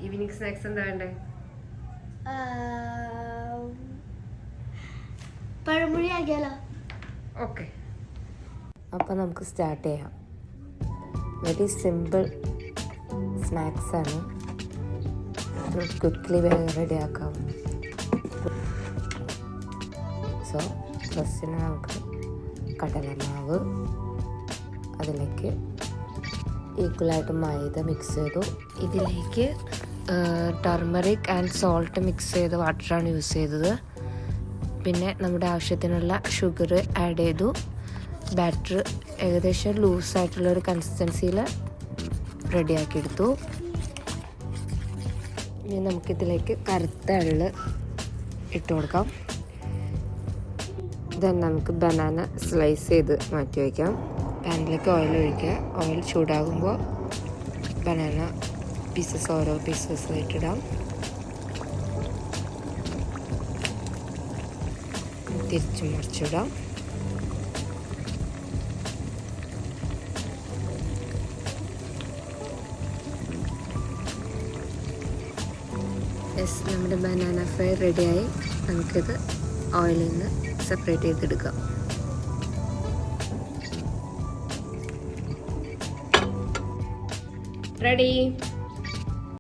Evening snacks എന്താ വേണ്ടേ? പഴംപൊരി ആക്കിയാലോ? Okay, അപ്പം നമുക്ക് സ്റ്റാർട്ട് ചെയ്യാം. വെരി സിമ്പിൾ സ്നാക്സ് ആണ്, ക്വിക്ക്ലി വേഗം റെഡിയാക്കാം. സോ ഫസ്റ്റിന് നമുക്ക് കടലമാവ്, അതിലേക്ക് ഈക്വലായിട്ട് മൈദ മിക്സ് ചെയ്തു. ഇതിലേക്ക് ടർമറിക് ആൻഡ് സോൾട്ട് മിക്സ് ചെയ്ത വാട്ടറാണ് യൂസ് ചെയ്തത്. പിന്നെ നമ്മുടെ ആവശ്യത്തിനുള്ള ഷുഗർ ആഡ് ചെയ്തു. ബാറ്റർ ഏകദേശം ലൂസായിട്ടുള്ളൊരു കൺസിസ്റ്റൻസിയിൽ റെഡിയാക്കിയെടുത്തു. ഇനി നമുക്കിതിലേക്ക് കറുത്ത എള്ള് ഇട്ട് കൊടുക്കാം. ദെൻ നമുക്ക് ബനാന സ്ലൈസ് ചെയ്ത് മാറ്റി വയ്ക്കാം. പാനിലേക്ക് ഓയിൽ ഒഴിക്കുക. ഓയിൽ ചൂടാകുമ്പോൾ ബനാന പീസസ് ഓരോ പീസസ് ആയിട്ടിടാം. തിരിച്ചു മറിച്ചിടാം. നമ്മുടെ ബനാന ഫ്രൈ റെഡിയായി. നമുക്കിത് ഓയിലിൽ നിന്ന് സെപ്പറേറ്റ് ചെയ്തെടുക്കാം. റെഡി.